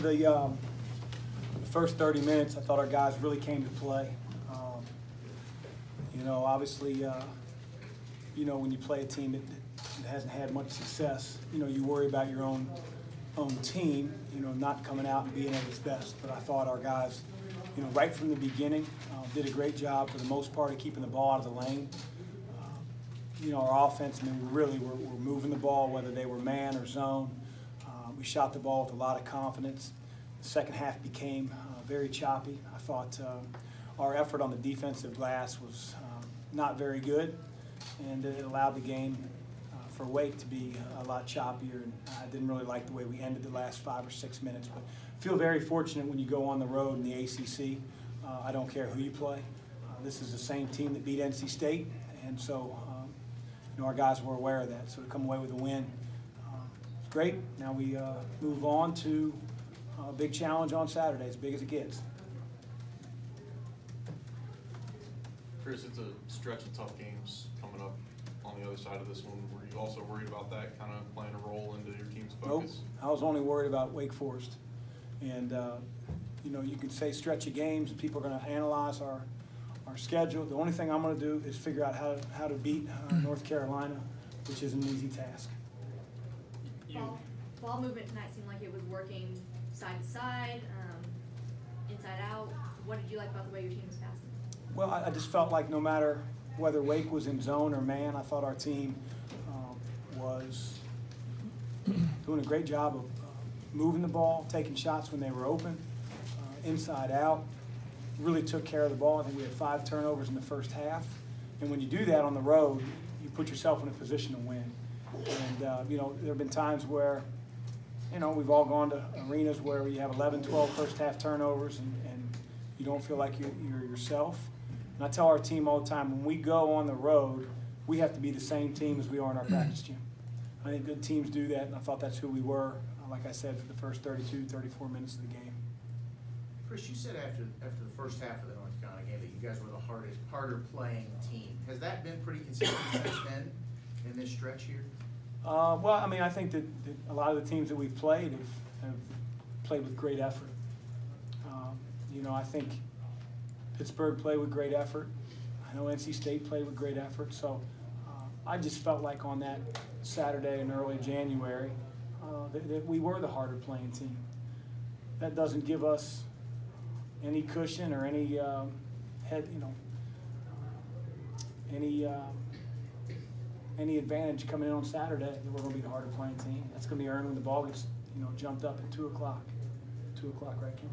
for the first 30 minutes, I thought our guys really came to play. Obviously, when you play a team that hasn't had much success, you worry about your own team, not coming out and being at its best. But I thought our guys, right from the beginning, did a great job for the most part of keeping the ball out of the lane. Our offense, we really were moving the ball, whether they were man or zone. We shot the ball with a lot of confidence. The second half became very choppy. I thought our effort on the defensive glass was not very good, and it allowed the game for Wake to be a lot choppier. And I didn't really like the way we ended the last 5 or 6 minutes, but feel very fortunate when you go on the road in the ACC. I don't care who you play. This is the same team that beat NC State, and so our guys were aware of that. So to come away with a win, it's great. Now we move on to a big challenge on Saturday, as big as it gets. Chris, it's a stretch of tough games coming up on the other side of this one. Were you also worried about that kind of playing a role into your team's focus? Nope. I was only worried about Wake Forest. And, you can say stretch of games, and people are going to analyze our schedule. The only thing I'm going to do is figure out how to beat North Carolina, which is an easy task. Ball movement tonight seemed like it was working side to side, inside out. What did you like about the way your team was passing? Well, I just felt like no matter whether Wake was in zone or man, I thought our team was doing a great job of moving the ball, taking shots when they were open, inside out. Really took care of the ball. I think we had 5 turnovers in the first half. And when you do that on the road, you put yourself in a position to win. And, there have been times where, we've all gone to arenas where you have 11, 12 first half turnovers and you don't feel like you're yourself. And I tell our team all the time, when we go on the road, we have to be the same team as we are in our practice gym. I think good teams do that, and I thought that's who we were, like I said, for the first 32, 34 minutes of the game. Chris, you said after the first half of the North Carolina game that you guys were the harder playing team. Has that been pretty consistent since then in this stretch here? I think that a lot of the teams that we've played have played with great effort. I think Pittsburgh played with great effort. I know NC State played with great effort. So I just felt like on that Saturday in early January that we were the harder playing team. That doesn't give us any cushion or any any advantage coming in on Saturday that we're going to be the harder playing team. That's going to be earned when the ball gets jumped up at 2 o'clock. 2 o'clock, right, Kim?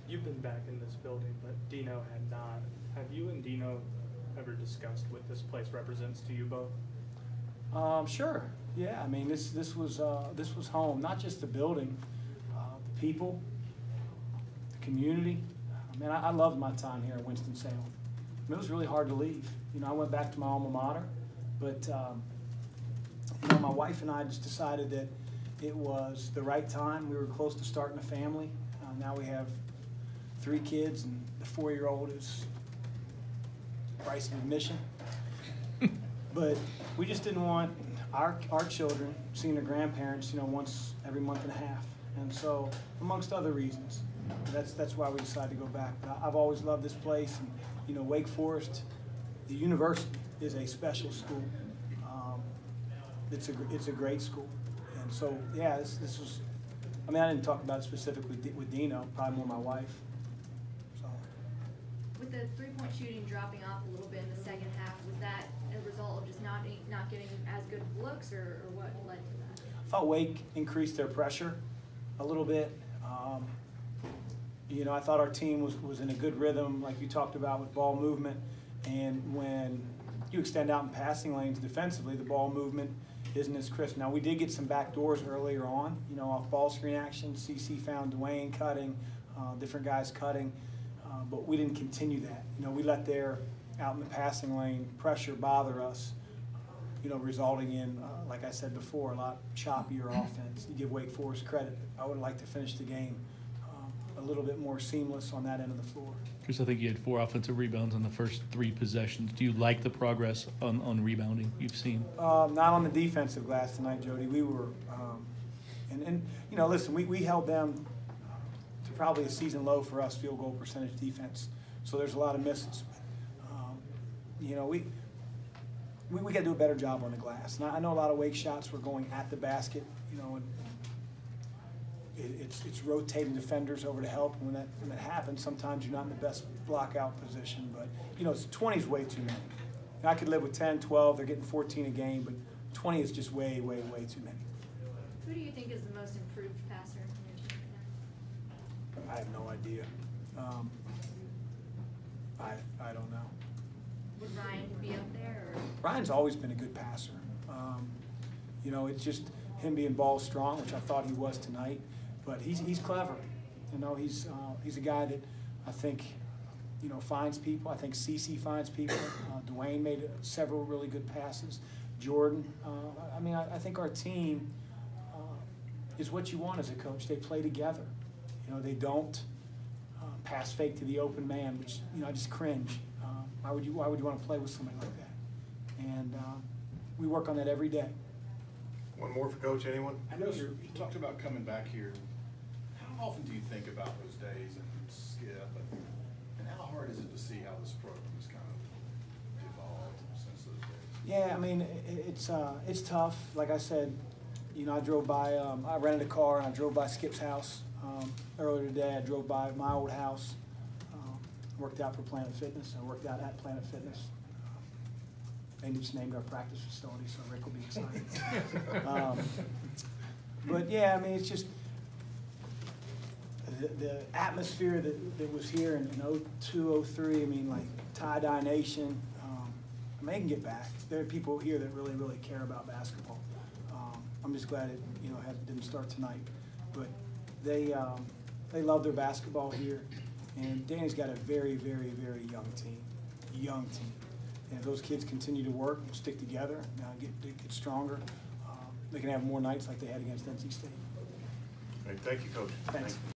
You've been back in this building, but Dino had not. Have you and Dino ever discussed what this place represents to you both? Sure. Yeah. This was home. Not just the building, the people, the community. I loved my time here at Winston-Salem. It was really hard to leave. I went back to my alma mater, but my wife and I just decided that it was the right time. We were close to starting a family. Now we have 3 kids, and the 4-year-old is price of admission. But we just didn't want our children seeing their grandparents, once every month and a half. And so, amongst other reasons, that's why we decided to go back. But I've always loved this place, and Wake Forest, the university, is a special school. It's a great school, and so this was. I didn't talk about it specifically with Dino, probably more my wife. So. With the 3-point shooting dropping off a little bit in the second half, was that a result of just not getting as good looks, or what led to that? I thought Wake increased their pressure a little bit. I thought our team was in a good rhythm, like you talked about, with ball movement. And when you extend out in passing lanes defensively, the ball movement isn't as crisp. Now, we did get some back doors earlier on, off ball screen action. CC found Dwayne cutting, different guys cutting, but we didn't continue that. We let their out in the passing lane pressure bother us, resulting in, like I said before, a lot choppier offense. You give Wake Forest credit. I would like to finish the game a little bit more seamless on that end of the floor. Chris, I think you had 4 offensive rebounds on the first 3 possessions. Do you like the progress on rebounding you've seen? Not on the defensive glass tonight, Jody. We were And you know, listen, we held them to probably a season low for us, field goal percentage defense. So there's a lot of misses. You know, we got to do a better job on the glass. And I know a lot of Wake shots were going at the basket, you know, and it's rotating defenders over to help. And when that happens, sometimes you're not in the best block-out position. But, you know, 20 is way too many. I could live with 10, 12. They're getting 14 a game, but 20 is just way, way, way too many. Who do you think is the most improved passer in your team right now? I have no idea. I don't know. Would Ryan be up there, or? Ryan's always been a good passer. You know, it's just him being ball strong, which I thought he was tonight. But he's clever. You know, he's a guy that I think, you know, finds people. I think CeCe finds people. Dwayne made several really good passes. Jordan. I mean, I think our team is what you want as a coach. They play together. You know, they don't pass fake to the open man, which, you know, I just cringe. Why would you want to play with somebody like that? And we work on that every day. One more for Coach, anyone? I know you talked about coming back here. How often do you think about those days and Skip, and how hard is it to see how this program has kind of evolved since those days? Yeah, I mean, it's tough. Like I said, you know, I drove by, I rented a car and I drove by Skip's house earlier today. I drove by my old house, worked out for Planet Fitness. I worked out at Planet Fitness. They just named our practice facility, so Rick will be excited. But yeah, I mean, it's just the atmosphere that was here in 02, 03. I mean, like tie-dye nation. I mean, they can get back. There are people here that really, really care about basketball. I'm just glad it, you know, didn't start tonight. But they love their basketball here, and Danny's got a very, very, very young team. And if those kids continue to work and stick together, get stronger, they can have more nights like they had against NC State. Great, thank you, Coach. Thanks.